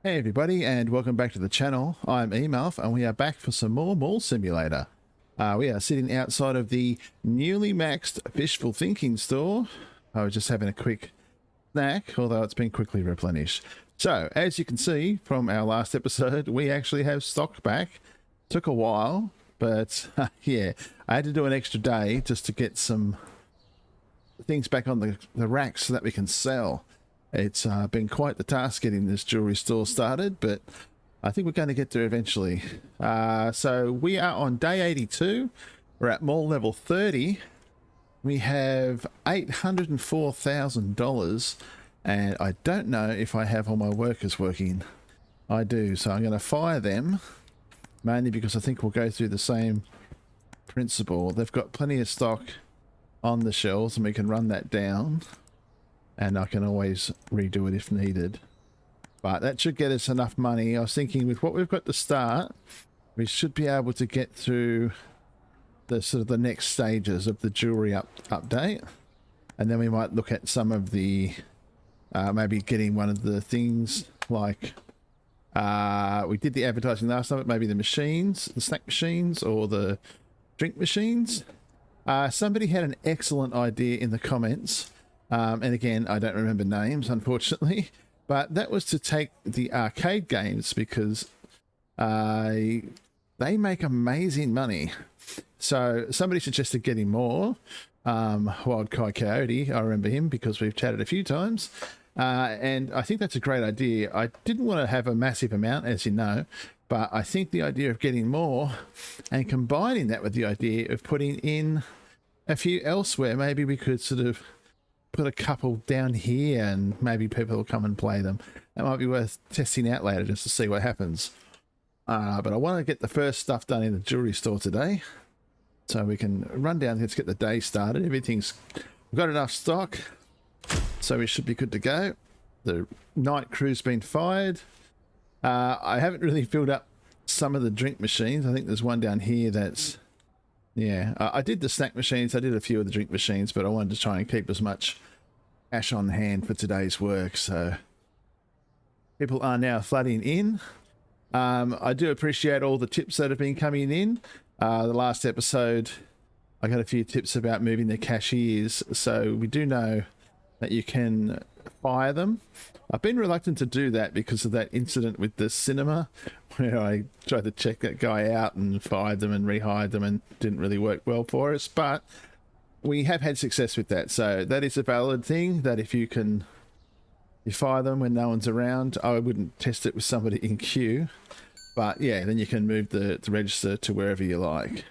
Hey everybody, and welcome back to the channel. I'm Emalf and we are back for some more Mall Simulator. We are sitting outside of the newly maxed Fishful Thinking store. I was just having a quick snack, although it's been quickly replenished. So, as you can see from our last episode, we actually have stock back. Took a while, but yeah, I had to do an extra day just to get some things back on the racks so that we can sell. It's been quite the task getting this jewelry store started, but I think we're going to get there eventually. So we are on day 82. We're at mall level 30. We have $804,000, and I don't know if I have all my workers working. I do, so I'm going to fire them, mainly because I think we'll go through the same principle. They've got plenty of stock on the shelves, and we can run that down. And I can always redo it if needed. But that should get us enough money. I was thinking with what we've got to start, we should be able to get through the sort of the next stages of the jewelry update. And then we might look at some of the, maybe getting one of the things like, we did the advertising last time, maybe the machines, the snack machines or the drink machines. Somebody had an excellent idea in the comments. And again, I don't remember names, unfortunately, but that was to take the arcade games because they make amazing money. So somebody suggested getting more. Wild Coyote, I remember him because we've chatted a few times. And I think that's a great idea. I didn't want to have a massive amount, as you know, but I think the idea of getting more and combining that with the idea of putting in a few elsewhere, maybe we could sort of put a couple down here and maybe people will come and play them. That might be worth testing out later just to see what happens. But I want to get the first stuff done in the jewelry store today so we can run down. Let's get the day started. We've got enough stock, so we should be good to go. The night crew's been fired. I haven't really filled up some of the drink machines. I think there's one down here that's, yeah, I did the snack machines. I did a few of the drink machines, but I wanted to try and keep as much cash on hand for today's work. So people are now flooding in. I do appreciate all the tips that have been coming in. The last episode, I got a few tips about moving the cashiers. So we do know that you can fire them. I've been reluctant to do that because of that incident with the cinema where I tried to check that guy out and fired them and rehired them and didn't really work well for us, but we have had success with that. So that is a valid thing, that if you fire them when no one's around. I wouldn't test it with somebody in queue, but yeah, then you can move the register to wherever you like.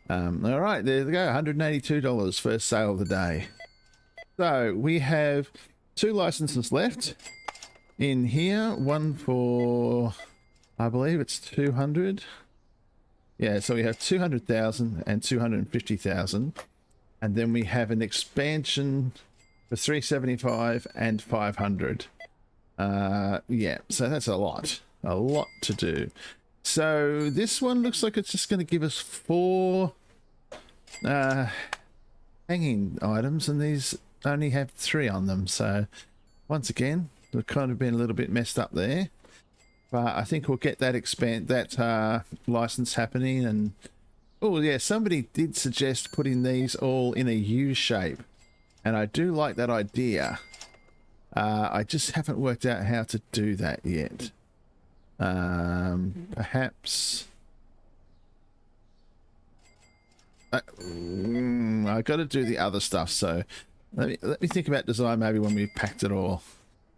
All right, there we go, $182 first sale of the day. So we have 2 licenses left in here, one for, I believe it's 200. Yeah, so we have 200,000 and 250,000. And then we have an expansion for 375 and 500. Yeah, so that's a lot to do. So this one looks like it's just going to give us 4 hanging items, and these only have 3 on them. So once again, we've kind of been a little bit messed up there, but I think we'll get that license happening. And oh yeah, somebody did suggest putting these all in a U shape, and I do like that idea. I just haven't worked out how to do that yet. Perhaps I got to do the other stuff, so let me think about design maybe when we've packed it all.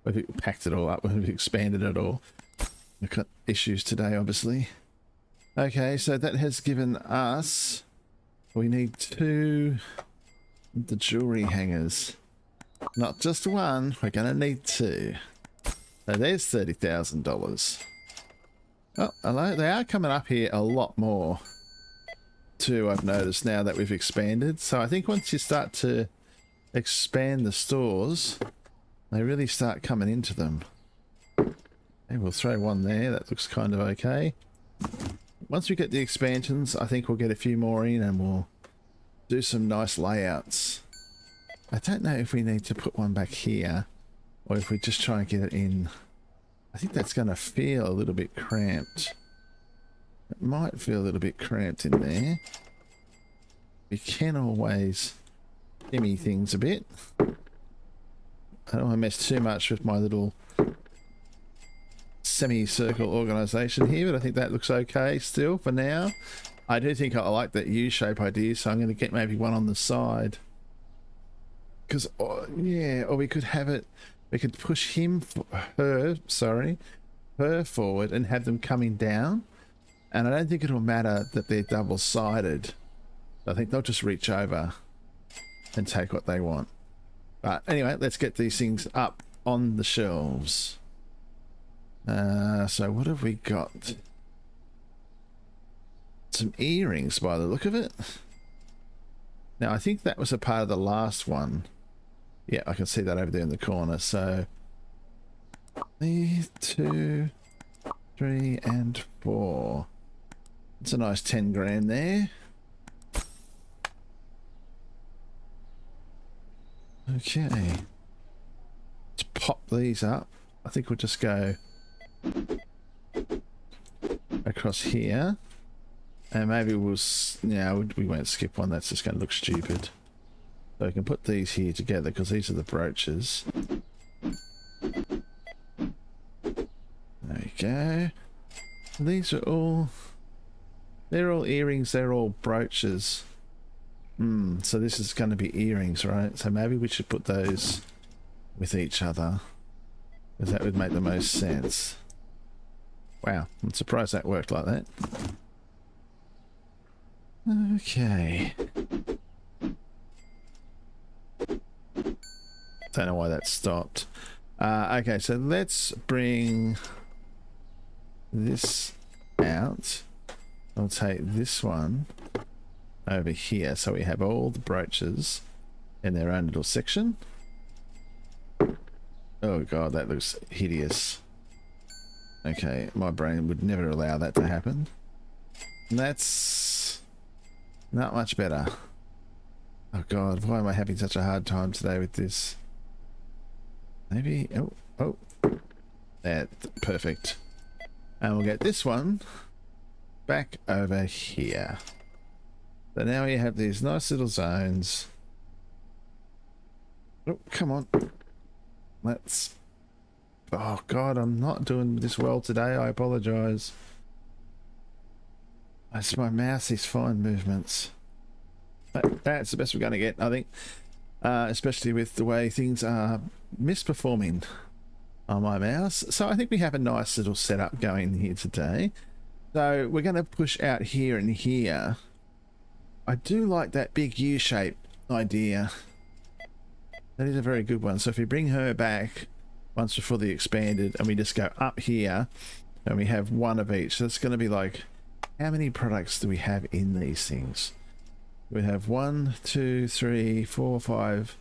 When we've packed it all up, when we've expanded it all. We've got issues today, obviously. Okay, so that has given us, we need 2 the jewelry hangers. Not just 1, we're going to need 2. So there's $30,000. Oh, hello, they are coming up here a lot more too, I've noticed now that we've expanded. So I think once you start to expand the stores, they really start coming into them. And we'll throw one there, that looks kind of okay. Once we get the expansions, I think we'll get a few more in and we'll do some nice layouts. I don't know if we need to put one back here or if we just try and get it in I think that's going to feel a little bit cramped. It might feel a little bit cramped in there. We can always shimmy things a bit. I don't want to mess too much with my little semicircle organisation here, but I think that looks okay still for now. I do think I like that U-shape idea, so I'm going to get maybe one on the side. Because, yeah, or we could have it, we could push her forward and have them coming down. And I don't think it'll matter that they're double-sided. I think they'll just reach over and take what they want. But anyway, let's get these things up on the shelves. So what have we got? Some earrings by the look of it. Now, I think that was a part of the last one. Yeah, I can see that over there in the corner. So 2, 3, and 4. It's a nice 10 grand there. Okay. Let's pop these up. I think we'll just go across here. And maybe we'll... No, we won't skip one. That's just going to look stupid. So we can put these here together because these are the brooches. There we go. These are all... They're all earrings. They're all brooches. So this is going to be earrings, right? So maybe we should put those with each other, because that would make the most sense. Wow, I'm surprised that worked like that. Okay. Don't know why that stopped. Okay, so let's bring this out. I'll take this one over here, so we have all the brooches in their own little section. Oh god, that looks hideous. Okay, my brain would never allow that to happen. And that's not much better. Oh god, why am I having such a hard time today with this? Maybe... Oh. That, perfect. And we'll get this one back over here. So now we have these nice little zones. Oh, come on. Let's... Oh god, I'm not doing this well today. I apologise. It's my mouse, these fine movements. But that's the best we're going to get, I think. Especially with the way things are misperforming on my mouse. So I think we have a nice little setup going here today. So we're going to push out here and here. I do like that big U-shape idea. That is a very good one. So if we bring her back once we're fully expanded and we just go up here and we have one of each, so it's going to be like, how many products do we have in these things? We have 1, 2, 3, 4, 5,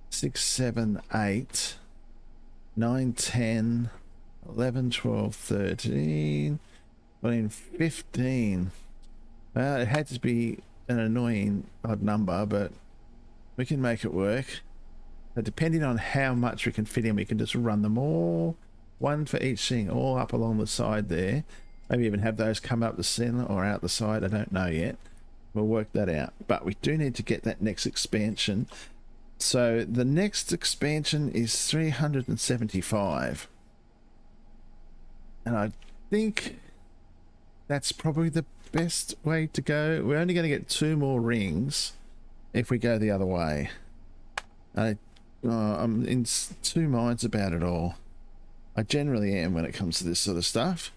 6, 7, 8, 9, 10, 11, 12, 13, 14, 15. Well, it had to be an annoying odd number, but we can make it work. So depending on how much we can fit in, we can just run them all, one for each thing, all up along the side there. Maybe even have those come up the center or out the side. I don't know yet. We'll work that out. But we do need to get that next expansion. So the next expansion is 375. And I think that's probably the best way to go. We're only going to get 2 more rings if we go the other way. I'm in 2 minds about it all. I generally am when it comes to this sort of stuff.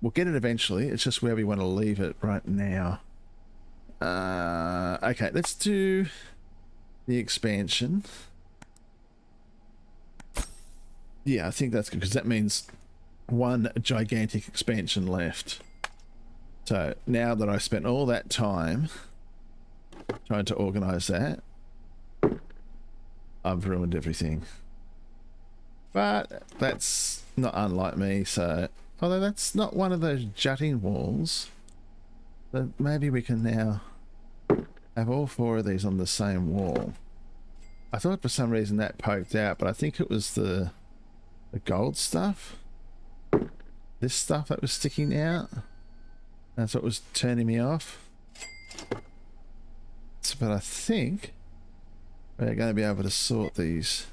We'll get it eventually. It's just where we want to leave it right now. Okay, let's do the expansion. Yeah, I think that's good because that means 1 gigantic expansion left. So now that I spent all that time trying to organize that, I've ruined everything. But that's not unlike me, so... Although that's not one of those jutting walls. But maybe we can now have all 4 of these on the same wall. I thought for some reason that poked out, but I think it was the gold stuff. this stuff that was sticking out. That's what was turning me off. But I think we're going to be able to sort these.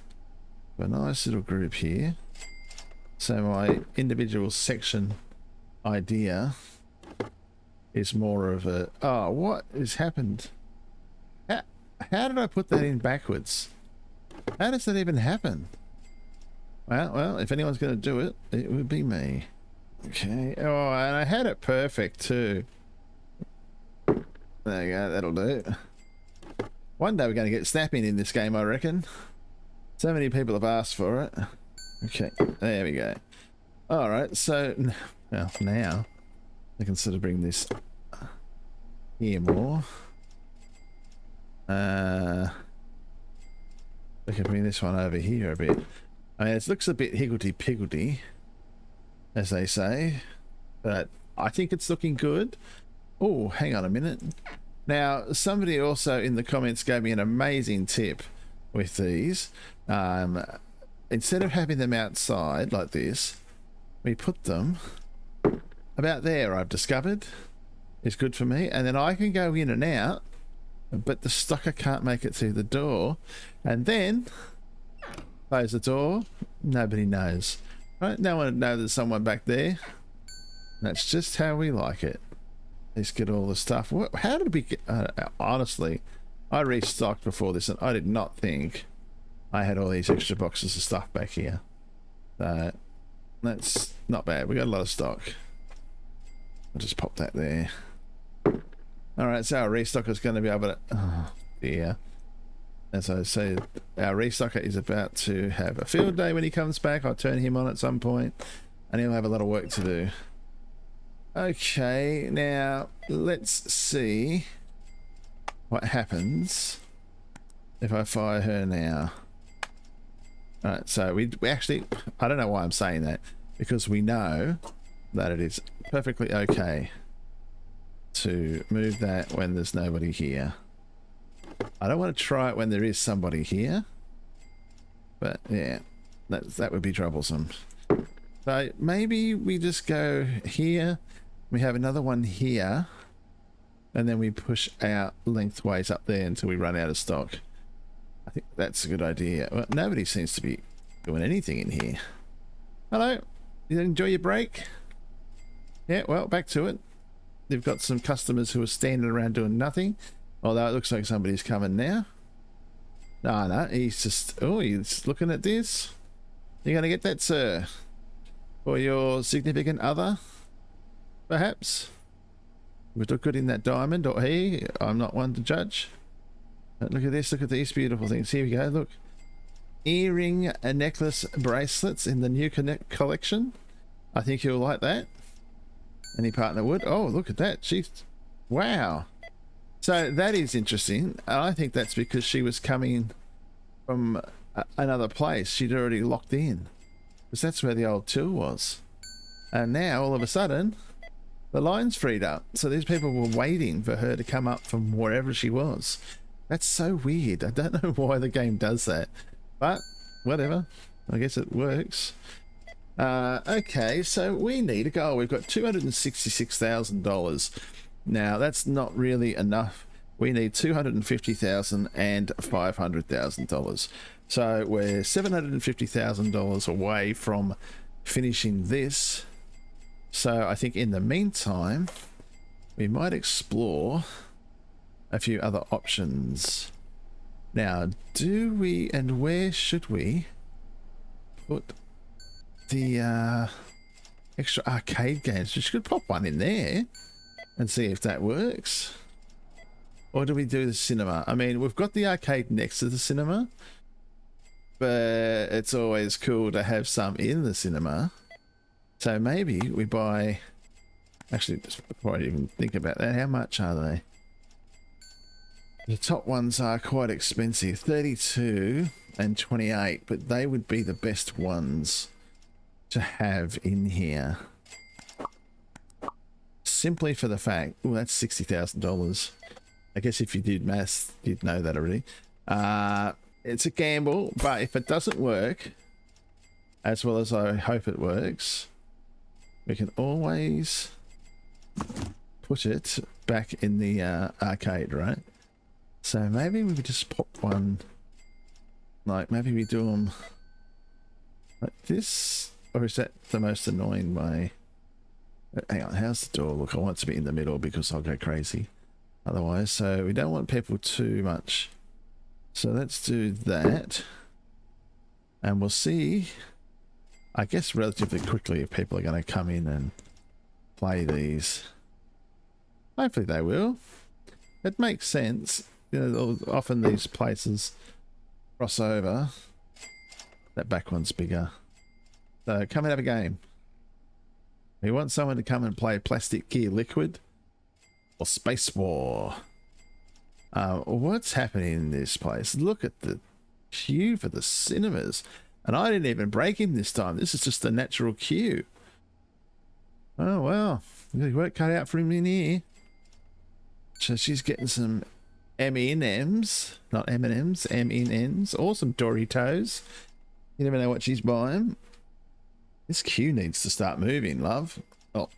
A nice little group here. So my individual section idea is more of a... Oh, what has happened? How did I put that in backwards? How does that even happen? Well, if anyone's going to do it, it would be me. Okay. Oh, and I had it perfect too. There you go, that'll do. One day we're going to get snapping in this game, I reckon. So many people have asked for it. Okay, there we go. Alright, so... Well, now I can sort of bring this here more. We can bring this one over here a bit. I mean, it looks a bit higgledy-piggledy, as they say, but I think it's looking good. Oh, hang on a minute. Now, somebody also in the comments gave me an amazing tip with these. Instead of having them outside like this, we put them about there, I've discovered, is good for me. And then I can go in and out, but the stocker can't make it through the door. And then close the door, nobody knows. Right? No one would know there's someone back there. That's just how we like it. Let's get all the stuff. How did we get... honestly, I restocked before this and I did not think I had all these extra boxes of stuff back here. So that's not bad. We got a lot of stock. I'll just pop that there. Alright, so our restocker is going to be able to... Oh dear. As I say, our restocker is about to have a field day when he comes back. I'll turn him on at some point and he'll have a lot of work to do. Okay, now let's see what happens if I fire her now. Alright, so we actually, I don't know why I'm saying that, because we know that it is perfectly okay to move that when there's nobody here. I don't want to try it when there is somebody here, but yeah, that would be troublesome. So maybe we just go here, we have another one here, and then we push out lengthways up there until we run out of stock. I think that's a good idea. Well, nobody seems to be doing anything in here. Hello, you enjoy your break? Yeah, well, back to it. They've got some customers who are standing around doing nothing. Although it looks like somebody's coming now. No, he's just... Oh, he's looking at this. You're going to get that, sir? For your significant other? Perhaps? Would look good in that diamond, or he? I'm not one to judge. But look at this, look at these beautiful things. Here we go, look. Earring and necklace bracelets in the new collection. I think you'll like that. Any partner would. Oh, look at that. She's... Wow. So that is interesting. I think that's because she was coming from another place. She'd already locked in, because that's where the old till was. And now all of a sudden the line's freed up, so these people were waiting for her to come up from wherever she was. That's so weird. I don't know why the game does that, but whatever, I guess it works. Okay, so we need a goal. We've got $266,000. Now that's not really enough. We need $250,000 and $500,000. So we're $750,000 away from finishing this. So I think in the meantime, we might explore a few other options. Now, do we, and where should we put the extra arcade games? We should pop one in there and see if that works. Or do we do the cinema? I mean, we've got the arcade next to the cinema, but it's always cool to have some in the cinema. So maybe we buy... Actually, just before I even think about that, how much are they? The top ones are quite expensive, 32 and 28, but they would be the best ones to have in here. Simply for the fact, oh, that's $60,000. I guess if you did maths, you'd know that already. It's a gamble, but if it doesn't work, as well as I hope it works, we can always put it back in the arcade, right? So maybe we could just pop one, like maybe we do them like this, or is that the most annoying way? Hang on, how's the door look? I want it to be in the middle because I'll go crazy otherwise. So we don't want people too much. So let's do that. And we'll see, I guess, relatively quickly if people are going to come in and play these. Hopefully they will. It makes sense. You know, often these places cross over. That back one's bigger. So come and have a game. We want someone to come and play Plastic Gear Liquid or Space War. What's happening in this place? Look at the queue for the cinemas. And I didn't even break him this time. This is just a natural queue. Oh, well. Work cut out for him in here. So she's getting some M&Ms. Not M&Ms, M&Ns. Or some Doritos. You never know what she's buying. This queue needs to start moving, love. Oh,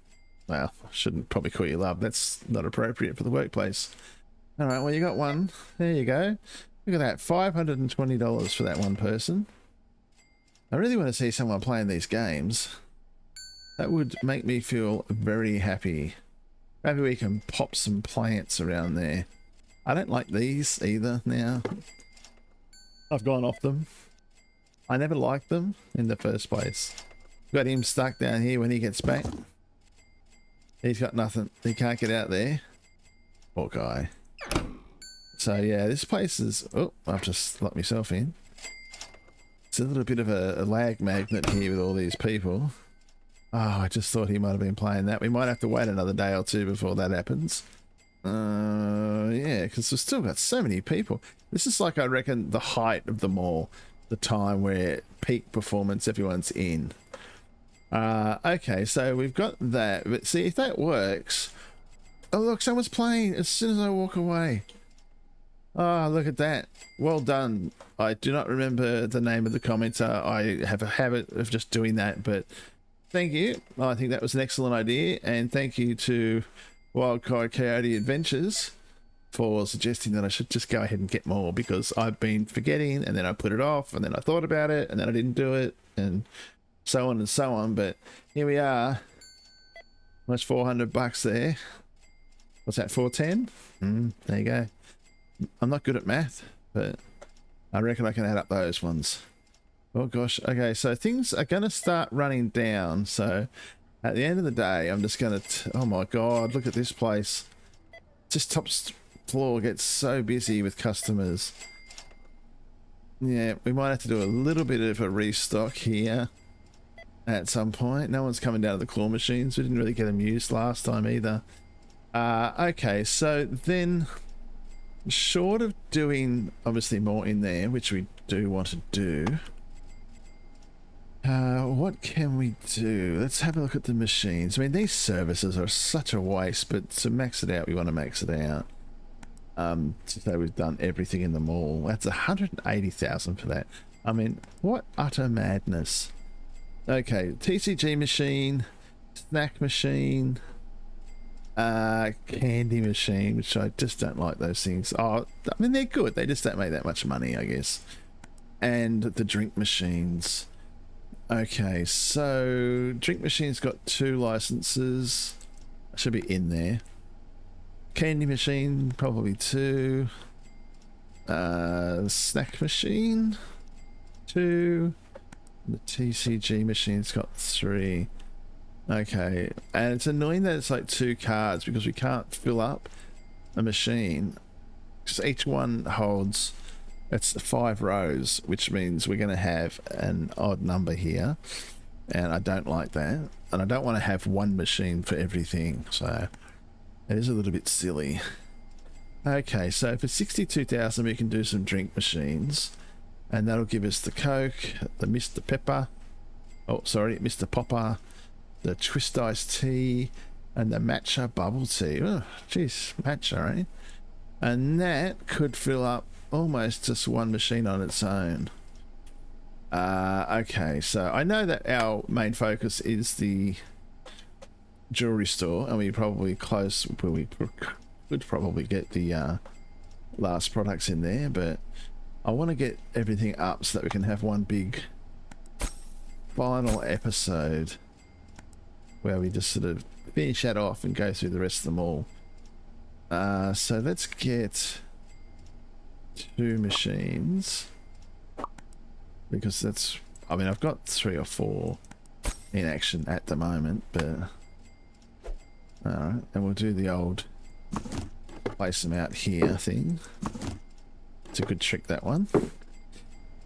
well, I shouldn't probably call you love. That's not appropriate for the workplace. All right, well, you got one. There you go. Look at that, $520 for that one person. I really want to see someone playing these games. That would make me feel very happy. Maybe we can pop some plants around there. I don't like these either now. I've gone off them. I never liked them in the first place. Got him stuck down here when he gets back. He's got nothing. He can't get out there. Poor guy. So yeah, this place is... Oh, I've just locked myself in. It's a little bit of a lag magnet here with all these people. Oh, I just thought he might have been playing that. We might have to wait another day or two before that happens. Yeah, because we've still got so many people. This is like, I reckon, the height of the mall. The time where peak performance everyone's in. Okay, so we've got that. But see, if that works... Oh, look, someone's playing as soon as I walk away. Oh, look at that. Well done. I do not remember the name of the commenter. I have a habit of just doing that, but thank you. I think that was an excellent idea, and thank you to Wildcard Coyote Adventures for suggesting that I should just go ahead and get more, because I've been forgetting, and then I put it off, and then I thought about it, and then I didn't do it, and so on and so on. But here we are. Almost $400 there. What's that, 410? There you go. I'm not good at math, but I reckon I can add up those ones. Oh gosh. Okay, so things are going to start running down. So at the end of the day, I'm just going to... Oh my god, look at this place. Just top floor gets so busy with customers. Yeah, we might have to do a little bit of a restock here at some point. No one's coming down to the claw machines. We didn't really get them used last time either. Okay, so then, short of doing obviously more in there, which we do want to do, what can we do? Let's have a look at the machines. I mean, these services are such a waste, but to max it out, we want to max it out. So we've done everything in the mall. That's 180,000 for that. I mean, what utter madness. Okay, TCG machine, snack machine, candy machine, which I just don't like those things. Oh, I mean, they're good. They just don't make that much money, I guess. And the drink machines. Okay, so drink machine's got 2 licenses. Should be in there. Candy machine, probably 2. Snack machine, 2. The TCG machine's got 3. Okay, and it's annoying that it's like 2 cards because we can't fill up a machine because each one holds, it's 5 rows, which means we're going to have an odd number here, and I don't like that, and I don't want to have one machine for everything, so it is a little bit silly. Okay, so for 62,000 we can do some drink machines, and that'll give us the Coke, the Mr. Pepper, oh sorry, Mr. Popper, the Twist Iced Tea, and the Matcha Bubble Tea. Oh, jeez, matcha, eh? And that could fill up almost just one machine on its own. Okay, so I know that our main focus is the jewelry store, and we probably close where we could probably get the last products in there, but I want to get everything up so that we can have one big final episode where we just sort of finish that off and go through the rest of them all. So let's get 2 machines, because that's, I mean, I've got 3 or 4 in action at the moment, but alright, and we'll do the old place them out here thing. It's a good trick, that one,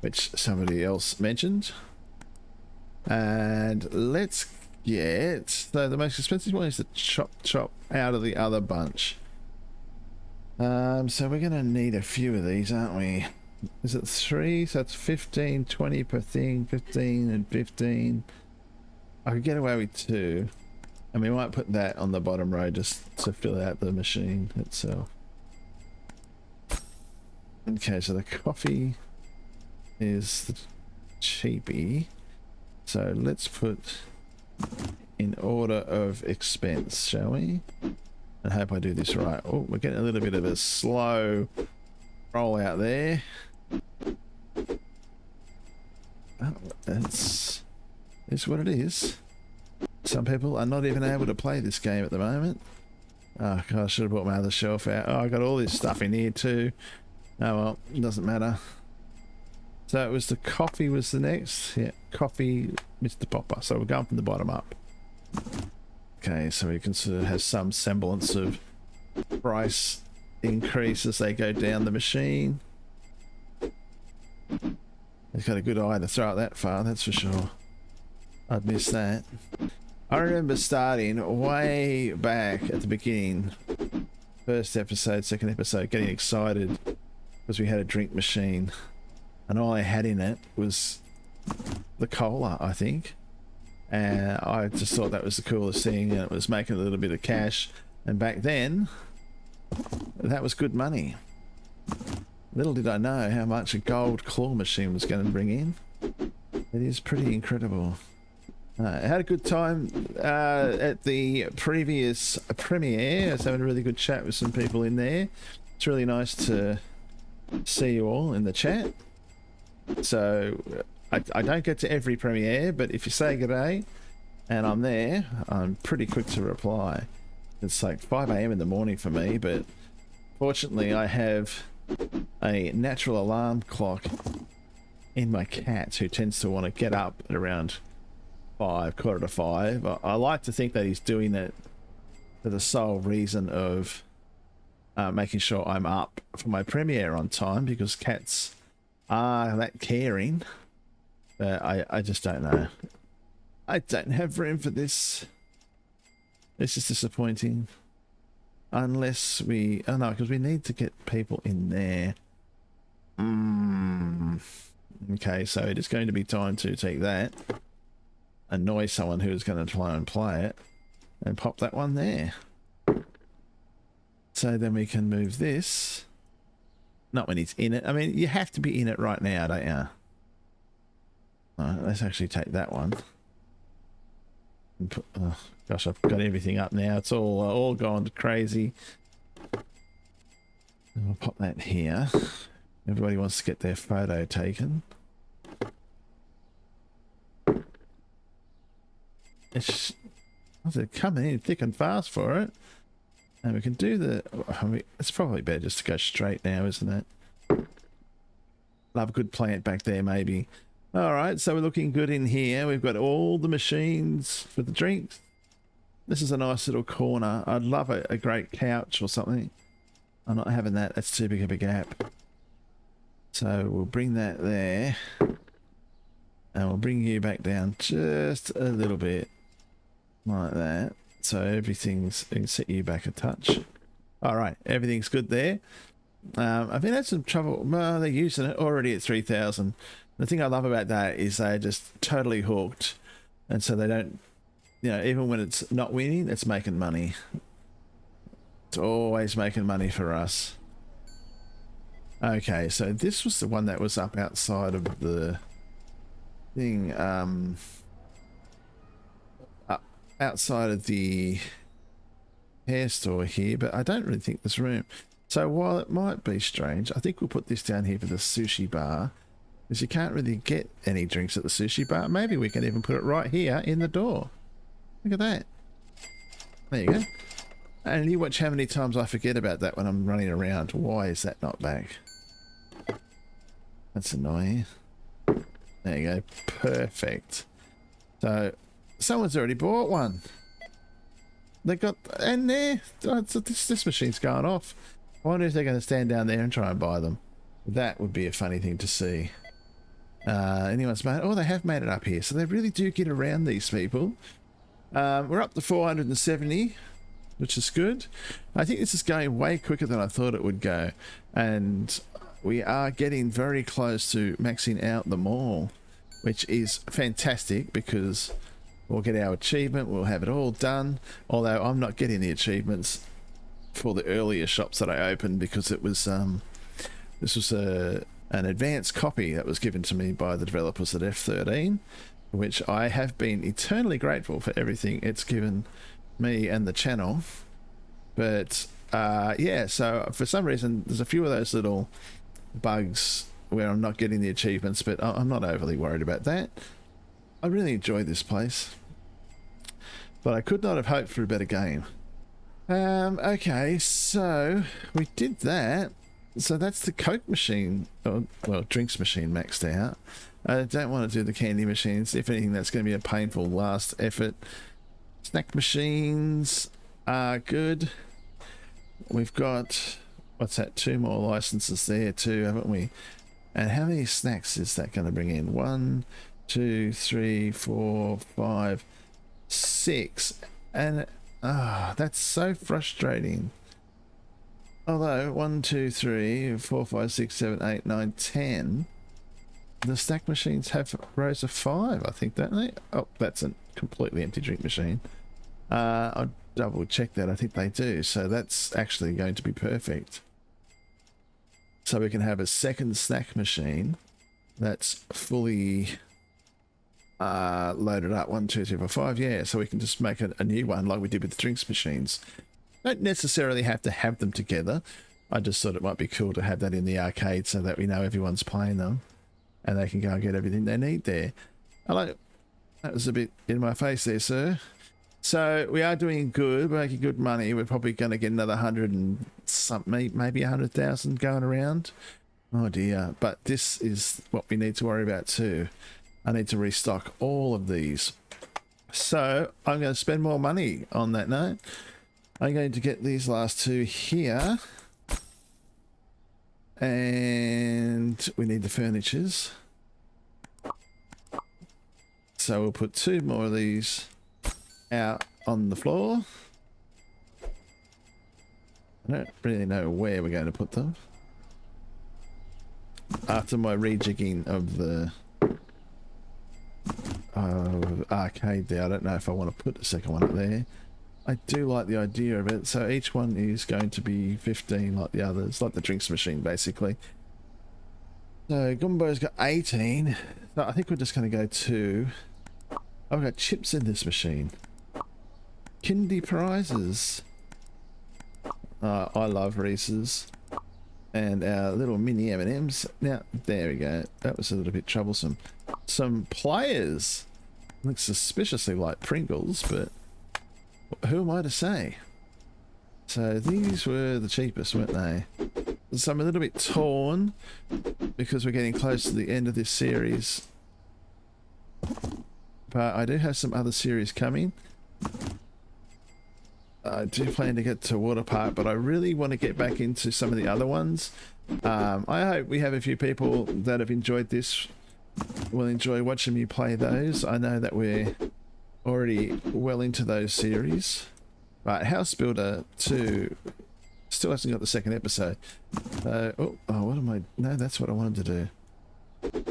which somebody else mentioned. And let's get, so the most expensive one is the chop out of the other bunch. So we're gonna need a few of these, aren't we? Is it 3? So it's 15, 20 per thing, 15 and 15. I could get away with 2, and we might put that on the bottom row just to fill out the machine itself. Okay, so the coffee is the cheapie. So let's put in order of expense, shall we? I hope I do this right. Oh, we're getting a little bit of a slow roll out there. Oh, it's what it is. Some people are not even able to play this game at the moment. Oh god, I should have brought my other shelf out. Oh, I got all this stuff in here too. Oh well, it doesn't matter. So it was the coffee was the next. Yeah, coffee, Mr. Popper. So we're going from the bottom up. Okay, so we can sort of have some semblance of price increase as they go down the machine. He's got a good eye to throw it that far, that's for sure. I'd miss that. I remember starting way back at the beginning, first episode, second episode, getting excited because we had a drink machine, and all I had in it was the cola, I think. And I just thought that was the coolest thing, and it was making a little bit of cash. And back then, that was good money. Little did I know how much a gold claw machine was going to bring in. It is pretty incredible. I had a good time at the previous premiere. I was having a really good chat with some people in there. It's really nice to see you all in the chat. So I don't get to every premiere, but if you say g'day and I'm there, I'm pretty quick to reply. It's like 5 AM in the morning for me, but fortunately I have a natural alarm clock in my cat who tends to want to get up at around 5, quarter to 5. I like to think that he's doing it for the sole reason of making sure I'm up for my premiere on time, because cats are that caring. I just don't know. I don't have room for this. This is disappointing. Unless we... Oh no, because we need to get people in there. Okay, so it is going to be time to take that, annoy someone who is going to try and play it, and pop that one there. So then we can move this. Not when it's in it. I mean, you have to be in it right now, don't you? Alright, let's actually take that one. And put, oh, gosh, I've got everything up now. It's all gone crazy. And we'll pop that here. Everybody wants to get their photo taken. It's coming in thick and fast for it. And we can do the... I mean, it's probably better just to go straight now, isn't it? Love a good plant back there, maybe. Alright, so we're looking good in here. We've got all the machines for the drinks. This is a nice little corner. I'd love a great couch or something. I'm not having that. That's too big of a gap. So we'll bring that there. And we'll bring you back down just a little bit. Like that. So everything's... You can set you back a touch. Alright, everything's good there. I've been had some trouble. Well, they're using it already at 3,000. The thing I love about that is they're just totally hooked. And so they don't... You know, even when it's not winning, it's making money. It's always making money for us. Okay, so this was the one that was up outside of the thing. outside of the hair store here, but I don't really think there's room. So while it might be strange, I think we'll put this down here for the sushi bar, because you can't really get any drinks at the sushi bar. Maybe we can even put it right here in the door. Look at that. There you go. And you watch how many times I forget about that when I'm running around. Why is that not back? That's annoying. There you go. Perfect. So someone's already bought one. They got, and there, so this machine's going off. I wonder if they're going to stand down there and try and buy them. That would be a funny thing to see. Anyone's made, oh, they have made it up here. So they really do get around, these people. We're up to 470, which is good. I think this is going way quicker than I thought it would go. And we are getting very close to maxing out the mall, which is fantastic because we'll get our achievement, we'll have it all done. Although I'm not getting the achievements for the earlier shops that I opened because it was this was an advanced copy that was given to me by the developers at F13, which I have been eternally grateful for everything it's given me and the channel. But yeah, so for some reason there's a few of those little bugs where I'm not getting the achievements, but I'm not overly worried about that. I really enjoy this place, but I could not have hoped for a better game. Okay, so we did that. So that's the Coke machine, or, well, drinks machine maxed out. I don't want to do the candy machines. If anything, that's going to be a painful last effort. Snack machines are good. We've got, what's that, 2 more licenses there too, haven't we? And how many snacks is that going to bring in? 1, 2, 3, 4, 5, 6. And that's so frustrating. Although 1, 2, 3, 4, 5, 6, 7, 8, 9, 10. The snack machines have rows of 5, I think, don't they? Oh, that's a completely empty drink machine. I'll double check that. I think they do. So that's actually going to be perfect. So we can have a second snack machine that's fully loaded up. 1, 2, 3, 4, 5. Yeah, so we can just make a new one like we did with the drinks machines. Don't necessarily have to have them together. I just thought it might be cool to have that in the arcade so that we know everyone's playing them and they can go and get everything they need there. Hello. That was a bit in my face there, sir. So we are doing good. We're making good money. We're probably going to get another 100 and something, maybe 100,000 going around. Oh dear. But this is what we need to worry about too. I need to restock all of these. So I'm going to spend more money on that note. I'm going to get these last 2 here. And we need the furnitures. So we'll put 2 more of these out on the floor. I don't really know where we're going to put them. After my rejigging of the arcade there, I don't know if I want to put the second one up there. I do like the idea of it. So each one is going to be 15 like the others, like the drinks machine basically. So Gumbo's got 18. So I think we're just going to go to... I've got chips in this machine. Kindy prizes. I love Reese's. And our little mini M&Ms. Now, there we go. That was a little bit troublesome. Some players. Looks suspiciously like Pringles, but who am I to say? So these were the cheapest, weren't they? So I'm a little bit torn because we're getting close to the end of this series. But I do have some other series coming. I do plan to get to Water Park, but I really want to get back into some of the other ones. I hope we have a few people that have enjoyed this will enjoy watching me play those. I know that we're already well into those series. Right, House Builder 2 still hasn't got the second episode. Oh, what am I... No, that's what I wanted to do.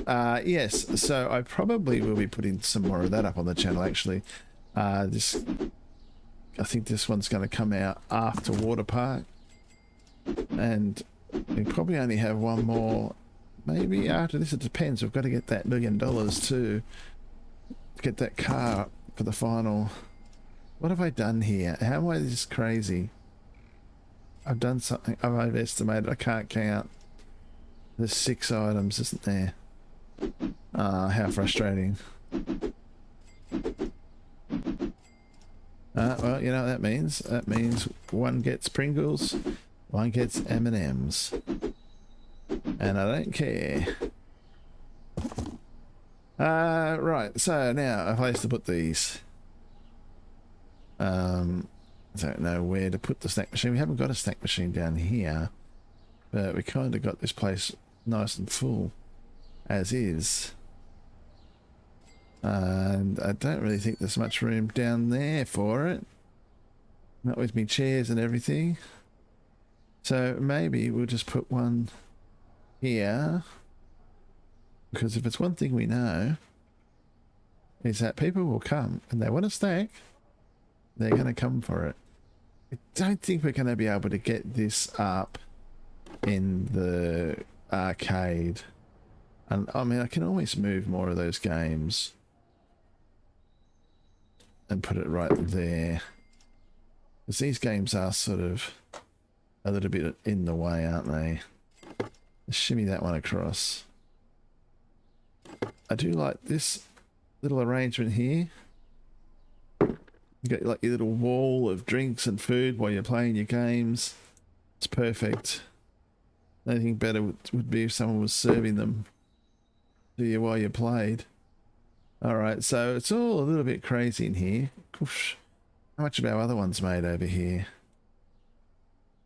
Yes, so I probably will be putting some more of that up on the channel, actually. I think this one's going to come out after Water Park. And we probably only have one more. Maybe after this, it depends. We've got to get that $1 million too. To get that car up for the final What have I done here? How am I this crazy? I've done something. I've overestimated. I can't count. There's 6 items, isn't there? Ah, how frustrating. Well, you know what that means? That means one gets Pringles, one gets M&Ms. And I don't care. Right, so now a place to put these. I don't know where to put the snack machine. We haven't got a snack machine down here, but we kind of got this place nice and full as is. And I don't really think there's much room down there for it. Not with me chairs and everything. So maybe we'll just put one here. Because if it's one thing we know, is that people will come and they want a snack, they're going to come for it. I don't think we're going to be able to get this up in the arcade. And I mean, I can always move more of those games and put it right there. Because these games are sort of a little bit in the way, aren't they? Let's shimmy that one across. I do like this little arrangement here. You got like your little wall of drinks and food while you're playing your games. It's perfect. Anything better would be if someone was serving them to you while you played. Alright, so it's all a little bit crazy in here. Gosh, how much of our other ones made over here?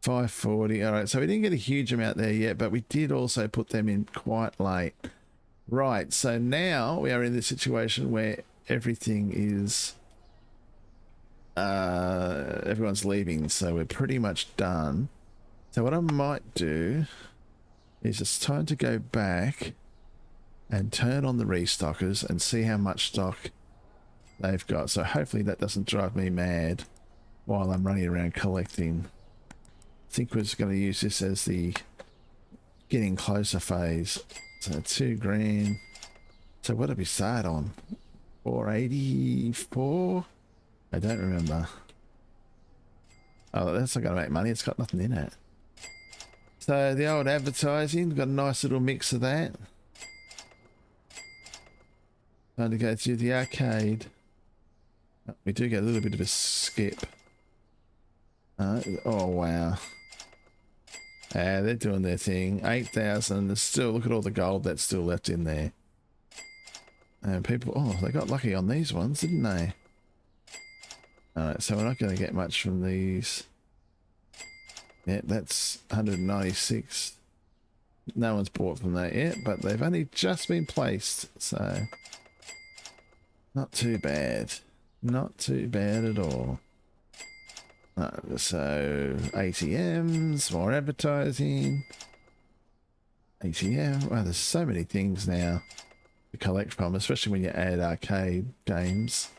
540. Alright, so we didn't get a huge amount there yet, but we did also put them in quite late. Right, so now we are in this situation where everything is... everyone's leaving, so we're pretty much done. So what I might do is it's time to go back and turn on the restockers and see how much stock they've got. So hopefully that doesn't drive me mad while I'm running around collecting. I think we're just going to use this as the getting closer phase. So 2 grand. So what did we start on? 484? I don't remember. Oh, that's not going to make money. It's got nothing in it. So the old advertising, got a nice little mix of that. Time to go to the arcade. We do get a little bit of a skip. Oh, wow. They're doing their thing. 8,000. There's still, look at all the gold that's still left in there. And people, oh, they got lucky on these ones, didn't they? Alright, so we're not going to get much from these. Yeah, that's 196. No one's bought from that yet, but they've only just been placed, so not too bad. Not too bad at all. So ATMs, more advertising. ATM. Wow, there's so many things now to collect from, especially when you add arcade games.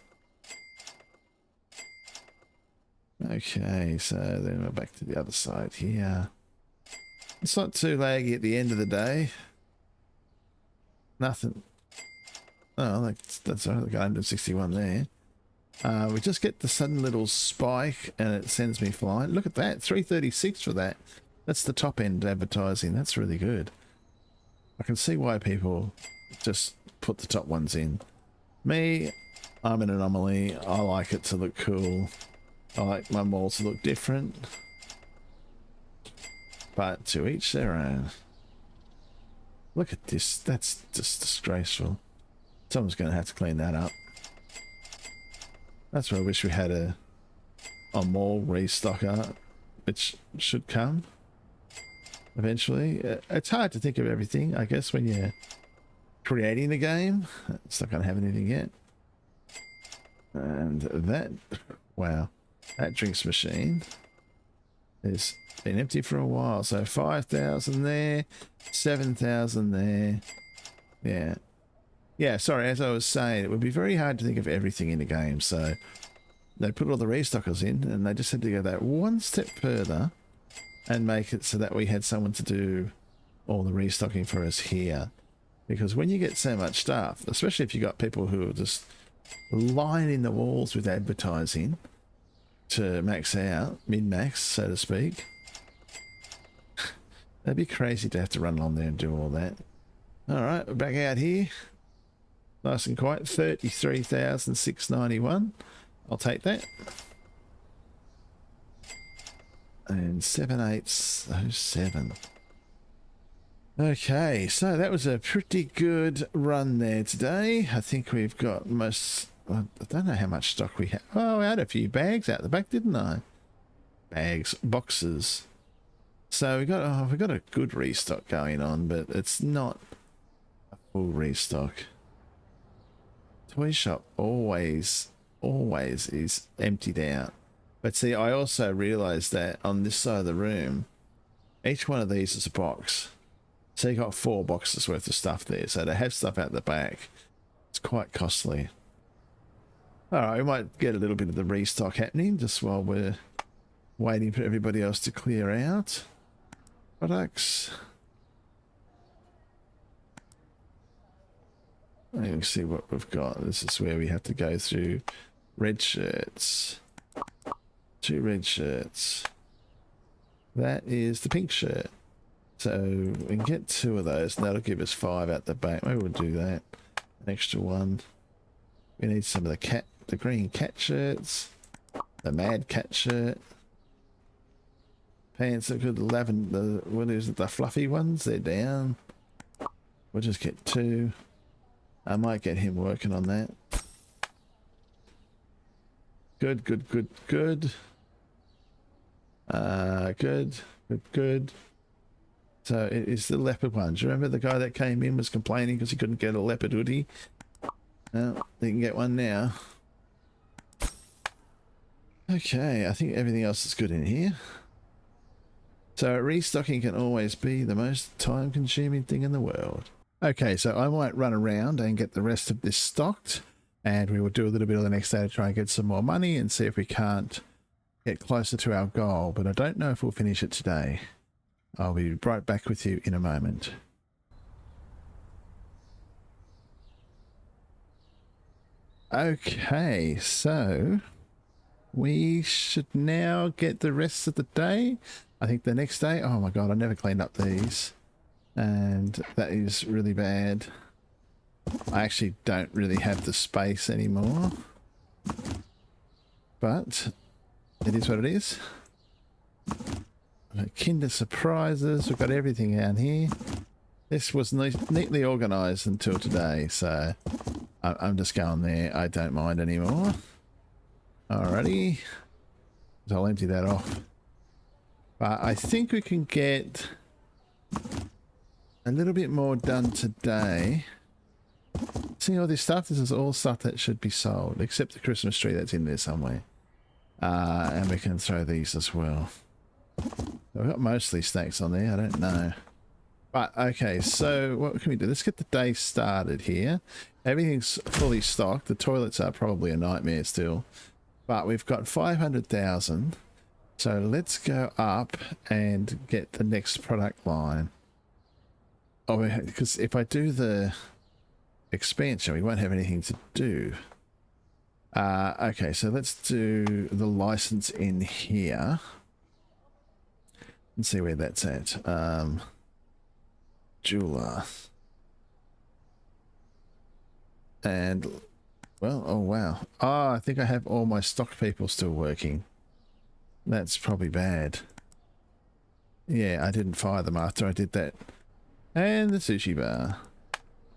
Okay, so then we're back to the other side here. It's not too laggy at the end of the day. Nothing. Oh, that's all right. Got 161 there. We just get the sudden little spike and it sends me flying. Look at that, 336 for that. That's the top end advertising. That's really good. I can see why people just put the top ones in. Me, I'm an anomaly. I like it to look cool. I like my mall to look different. But to each their own. Look at this. That's just disgraceful. Someone's going to have to clean that up. That's where I wish we had a mall restocker, which should come eventually. It's hard to think of everything, I guess, when you're creating a game. It's not going to have anything yet. And that, wow, that drinks machine has been empty for a while. So 5,000 there, 7,000 there. Yeah. Yeah, sorry, as I was saying, it would be very hard to think of everything in a game, so they put all the restockers in, and they just had to go that one step further and make it so that we had someone to do all the restocking for us here. Because when you get so much stuff, especially if you got people who are just lining the walls with advertising, to max out, min-max, so to speak. That'd be crazy to have to run along there and do all that. Alright, we're back out here. Nice and quiet, 33,691. I'll take that. And 7807. Okay, so that was a pretty good run there today. I think we've got most... I don't know how much stock we have. Oh, I had a few bags out the back, didn't I? Bags, boxes. So we got a good restock going on, but it's not a full restock. Toy shop always is emptied out. But see, I also realized that on this side of the room, each one of these is a box. So you got 4 boxes worth of stuff there. So to have stuff out the back, it's quite costly. Alright, we might get a little bit of the restock happening just while we're waiting for everybody else to clear out. Products. You can see what we've got. This is where we have to go through red shirts. 2 red shirts. That is the pink shirt. So we can get 2 of those, and that'll give us 5 out the back. Maybe we'll do that. An extra 1. We need some of the green cat shirts. The mad cat shirt. Pants are good. Lavender. What is it? The fluffy ones? They're down. We'll just get 2. I might get him working on that. Good. Good. So it is the leopard ones. Remember the guy that came in was complaining because he couldn't get a leopard hoodie? Well, he can get one now. Okay, I think everything else is good in here. So restocking can always be the most time-consuming thing in the world. Okay, so I might run around and get the rest of this stocked, and we will do a little bit of the next day to try and get some more money and see if we can't get closer to our goal, but I don't know if we'll finish it today. I'll be right back with you in a moment. Okay, so we should now get the rest of the day. I think the next day, oh my god, I never cleaned up these, and that is really bad. I actually don't really have the space anymore, but it is what it is. Kinder surprises, we've got everything down here. This was neatly organised until today, so I'm just going there. I don't mind anymore. Alrighty, so I'll empty that off. But I think we can get a little bit more done today. See all this stuff? This is all stuff that should be sold, except the Christmas tree that's in there somewhere. And we can throw these as well. I've got mostly snacks on there, I don't know. But okay, so what can we do? Let's get the day started here. Everything's fully stocked. The toilets are probably a nightmare still. But we've got 500,000. So let's go up and get the next product line. Oh, because if I do the expansion, we won't have anything to do. Okay, so let's do the license in here. Let's see where that's at. Jeweler. And, well, oh wow. Oh, I think I have all my stock people still working. That's probably bad. Yeah, I didn't fire them after I did that. And the sushi bar,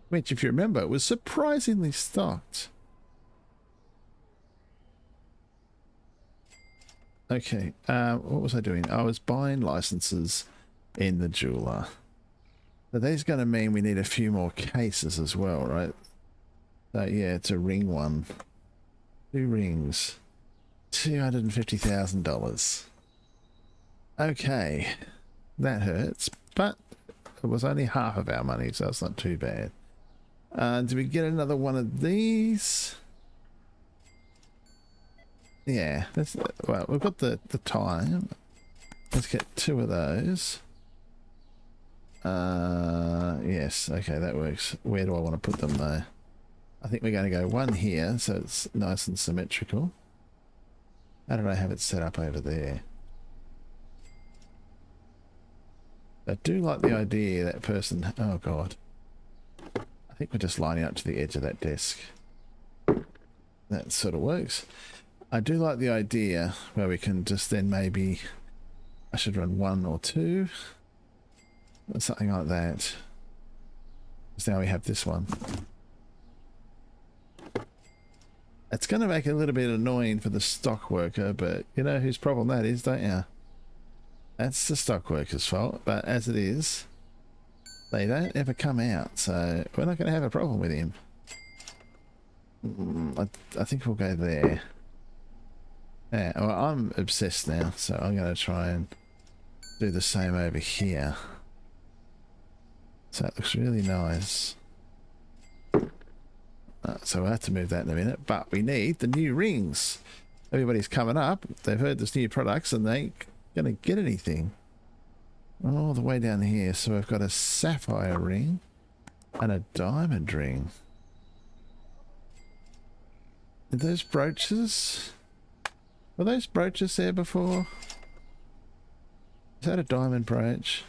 which, if you remember, was surprisingly stocked. Okay, what was I doing? I was buying licenses in the jeweler. So that's going to mean we need a few more cases as well, right? So yeah, it's a ring one. 2 rings. $250,000. Okay, that hurts, but it was only half of our money, so it's not too bad. Do we get another one of these? Yeah, that's, well, we've got the time. Let's get 2 of those. Yes, okay, that works. Where do I want to put them though? I think we're going to go 1 here, so it's nice and symmetrical. How did I have it set up over there? I do like the idea that person... Oh, God. I think we're just lining up to the edge of that desk. That sort of works. I do like the idea where we can just then maybe... I should run 1 or 2. Or something like that. Because now we have this one. It's going to make it a little bit annoying for the stock worker, but you know whose problem that is, don't you? That's the stock worker's fault, but as it is, they don't ever come out, so we're not going to have a problem with him. I think we'll go there. Yeah, well, I'm obsessed now, so I'm going to try and do the same over here. So it looks really nice. So we'll have to move that in a minute, but we need the new rings. Everybody's coming up, they've heard there's new products and they ain't going to get anything. All the way down here, so we've got a sapphire ring and a diamond ring. Are those brooches? Were those brooches there before? Is that a diamond brooch?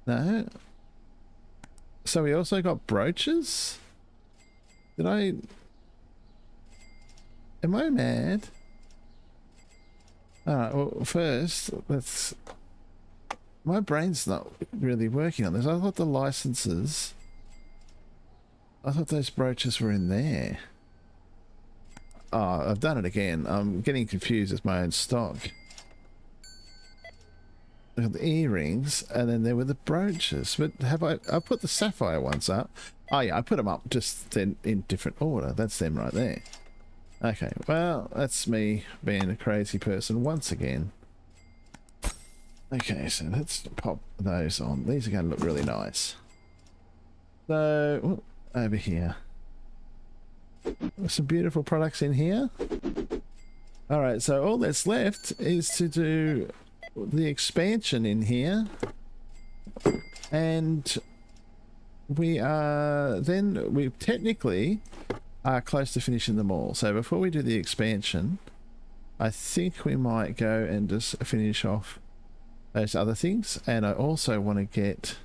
No? So we also got brooches? Did I... Am I mad? Alright, well first, let's... My brain's not really working on this. I thought the licenses... I thought those brooches were in there. Oh, I've done it again. I'm getting confused with my own stock. Look at the earrings, and then there were the brooches. But have I put the sapphire ones up? Oh yeah, I put them up just then in different order. That's them right there. Okay, well, that's me being a crazy person once again. Okay, so let's pop those on. These are going to look really nice. So, over here. There's some beautiful products in here. Alright, so all that's left is to do the expansion in here. And we technically are close to finishing them all. So before we do the expansion, I think we might go and just finish off those other things. And I also want to get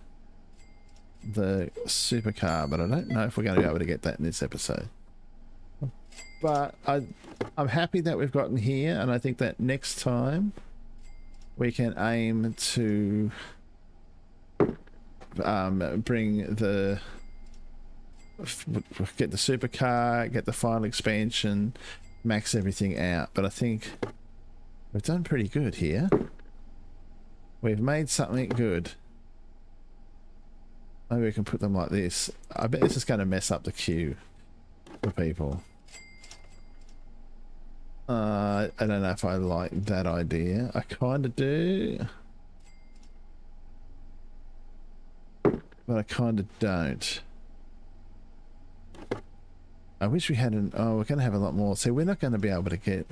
the supercar, but I don't know if we're going to be able to get that in this episode. But I'm happy that we've gotten here, and I think that next time we can aim to bring the... get the supercar, get the final expansion, max everything out. But I think we've done pretty good here. We've made something good. Maybe we can put them like this. I bet this is going to mess up the queue for people. I don't know if I like that idea. I kind of do. But I kind of don't. I wish we had an... Oh, we're going to have a lot more. See, we're not going to be able to get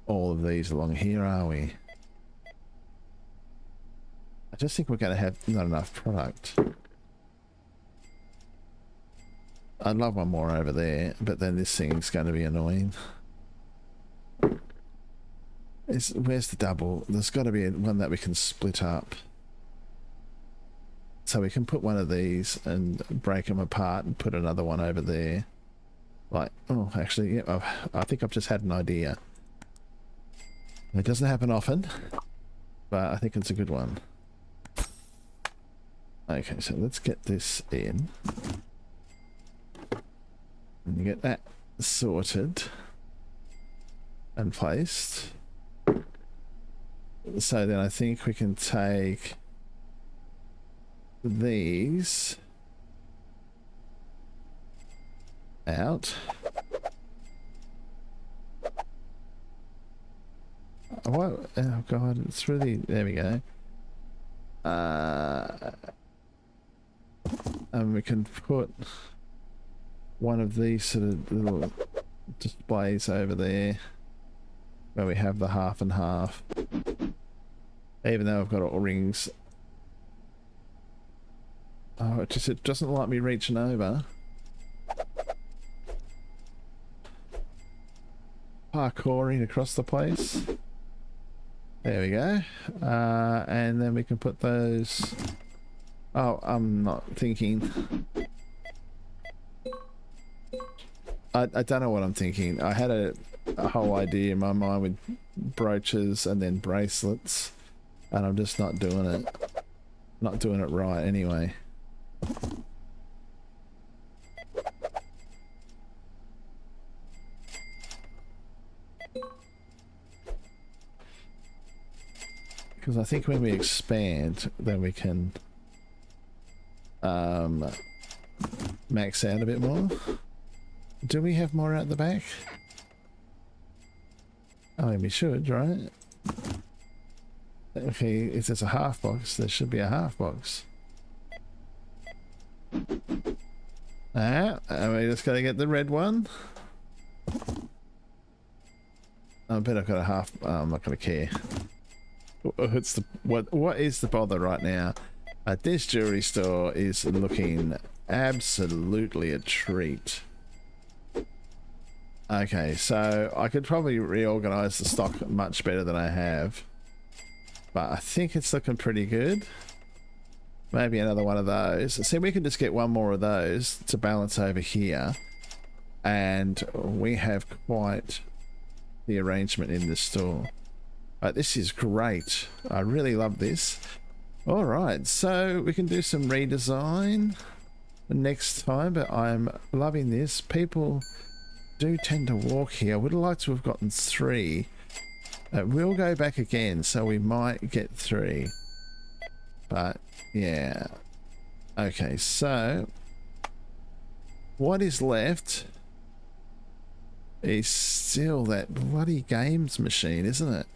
all of these along here, are we? I just think we're going to have not enough product. I'd love one more over there, but then this thing's going to be annoying. Where's the double? There's got to be one that we can split up. So we can put one of these and break them apart and put another one over there. Like, oh, actually, yeah, I think I've just had an idea. It doesn't happen often, but I think it's a good one. Okay, so let's get this in. And get that sorted and placed. So then I think we can take these out. Oh god, it's really... There we go. And we can put one of these sort of little displays over there where we have the half and half. Even though I've got all rings. Oh, it doesn't like me reaching over. parkouring across the place. There we go. And then we can put those... Oh, I'm not thinking. I don't know what I'm thinking. I had a whole idea in my mind with brooches and then bracelets, and I'm just not doing it. Not doing it right anyway. Because I think when we expand, then we can max out a bit more. Do we have more out the back? I mean, we should, right? Okay, if there's a half box, there should be a half box. Ah, we just gotta get the red one. I bet I've got a half. I'm not gonna care. It's the what is the bother right now? This jewelry store is looking absolutely a treat. Okay, so I could probably reorganize the stock much better than I have, but I think it's looking pretty good. Maybe another one of those. See, we can just get one more of those to balance over here, and we have quite the arrangement in this store. This is great. I really love this. All right, so we can do some redesign next time, but I'm loving this. People do tend to walk here. I would have liked to have gotten 3. We'll go back again, so we might get 3. But yeah. Okay, so what is left is still that bloody games machine, isn't it?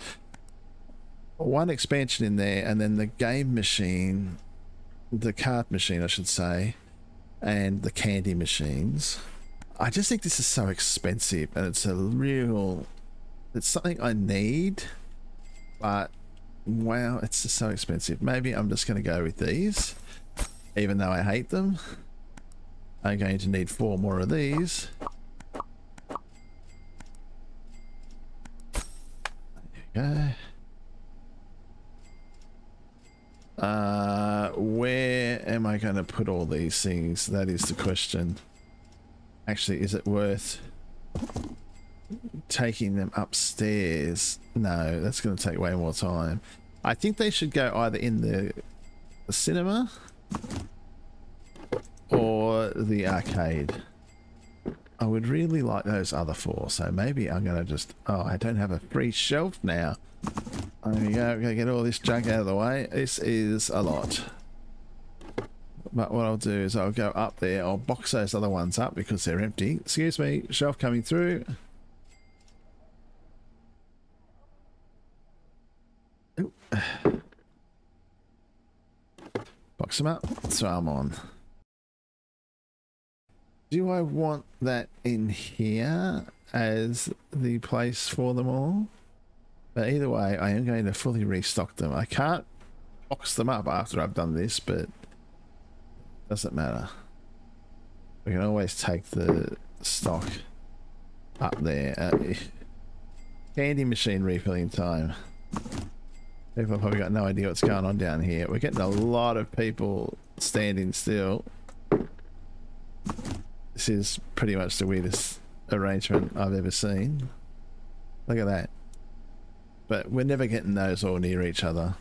One expansion in there, and then the game machine, the card machine I should say, and the candy machines. I just think this is so expensive, and it's it's something I need, but wow, it's just so expensive. Maybe I'm just going to go with these, even though I hate them. I'm going to need 4 more of these. There you go. Where am I going to put all these things? That is the question. Actually, is it worth taking them upstairs? No, that's going to take way more time. I think they should go either in the cinema or the arcade. I would really like those other 4, so maybe I'm going to just... Oh, I don't have a free shelf now. There we go. I'm going to get all this junk out of the way. This is a lot. But what I'll do is I'll go up there. I'll box those other ones up because they're empty. Excuse me, shelf coming through. Ooh. Box them up, throw them on. Do I want that in here as the place for them all? But either way, I am going to fully restock them. I can't box them up after I've done this, but doesn't matter. We can always take the stock up there. Candy machine refilling time. People have probably got no idea what's going on down here. We're getting a lot of people standing still. This is pretty much the weirdest arrangement I've ever seen. Look at that. But we're never getting those all near each other.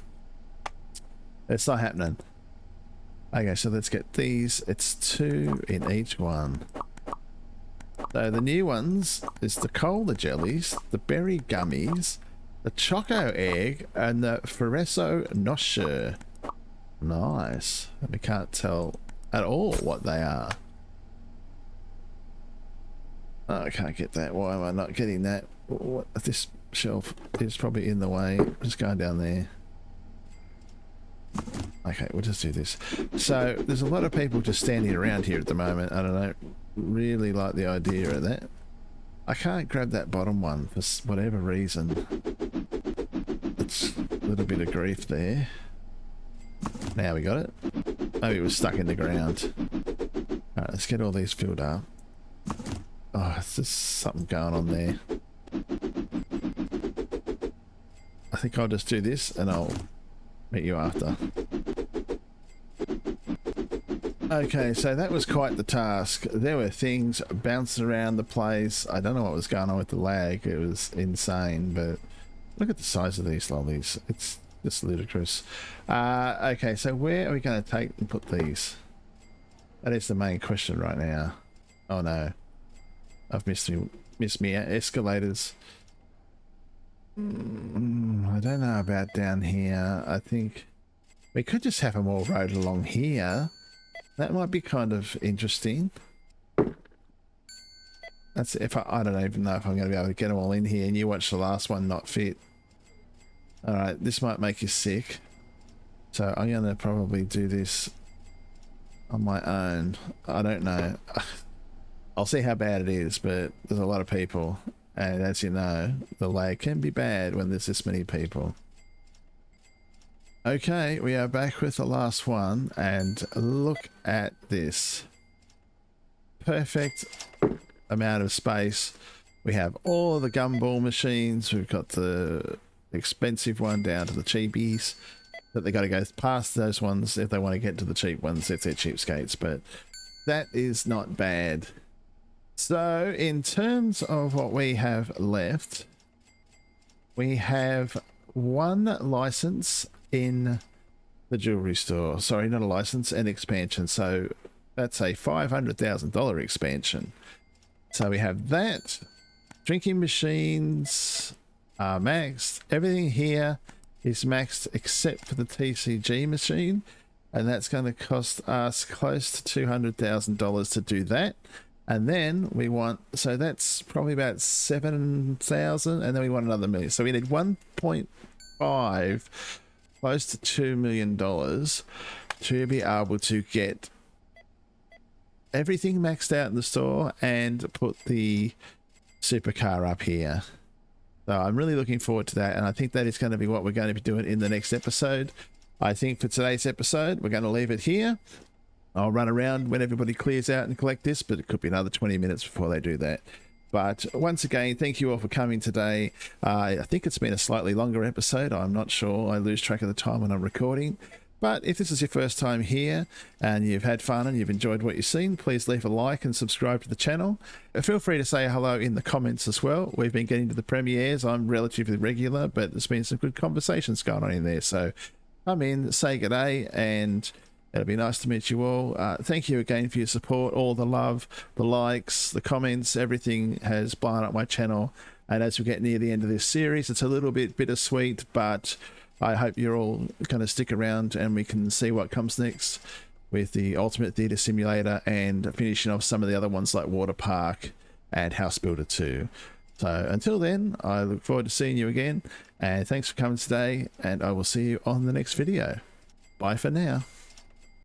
It's not happening. Okay, so let's get these. It's 2 in each one. So the new ones is the cola jellies, the berry gummies, the choco egg, and the Ferresso Nosher. Nice. And we can't tell at all what they are. Oh, I can't get that. Why am I not getting that? What, this shelf is probably in the way. Just going down there. Okay, we'll just do this. So there's a lot of people just standing around here at the moment. I don't really like the idea of that. I can't grab that bottom one for whatever reason. It's a little bit of grief there. Now we got it. Maybe it was stuck in the ground. Alright, let's get all these filled up. Oh, there's just something going on there. I think I'll just do this and I'll meet you after. Okay, so that was quite the task. There were things bouncing around the place. I don't know what was going on with the lag. It was insane, but look at the size of these lollies. It's just ludicrous. Okay, so where are we going to take and put these? That is the main question right now. Oh no, I've missed me escalators. I don't know about down here. I think we could just have them all rode along here. That might be kind of interesting. That's if I don't even know if I'm going to be able to get them all in here, and you watch the last one not fit. All right, this might make you sick. So I'm going to probably do this on my own. I don't know. I'll see how bad it is, but there's a lot of people. And as you know, the lag can be bad when there's this many people. Okay, we are back with the last one, and look at this. Perfect amount of space. We have all of the gumball machines. We've got the expensive one down to the cheapies. That they got to go past those ones if they want to get to the cheap ones, if they're cheapskates, but that is not bad. So in terms of what we have left, we have one license in the jewelry store. Sorry, not a license, an expansion. So that's a $500,000 expansion. So we have that. Drinking machines are maxed. Everything here is maxed except for the TCG machine. And that's going to cost us close to $200,000 to do that. And then we want, so that's probably about 7,000, and then we want another million. So we need 1.5, close to $2 million to be able to get everything maxed out in the store and put the supercar up here. So I'm really looking forward to that, and I think that is going to be what we're going to be doing in the next episode. I think for today's episode, we're going to leave it here. I'll run around when everybody clears out and collect this, but it could be another 20 minutes before they do that. But once again, thank you all for coming today. I think it's been a slightly longer episode. I'm not sure. I lose track of the time when I'm recording. But if this is your first time here and you've had fun and you've enjoyed what you've seen, please leave a like and subscribe to the channel. Feel free to say hello in the comments as well. We've been getting to the premieres. I'm relatively regular, but there's been some good conversations going on in there. So come in, say good day, and it'll be nice to meet you all. Thank you again for your support, all the love, the likes, the comments, everything has blown up my channel. And as we get near the end of this series, it's a little bit bittersweet, but I hope you're all going to stick around and we can see what comes next with the Ultimate Theatre Simulator and finishing off some of the other ones like Water Park and House Builder 2. So until then, I look forward to seeing you again, and thanks for coming today, and I will see you on the next video. Bye for now.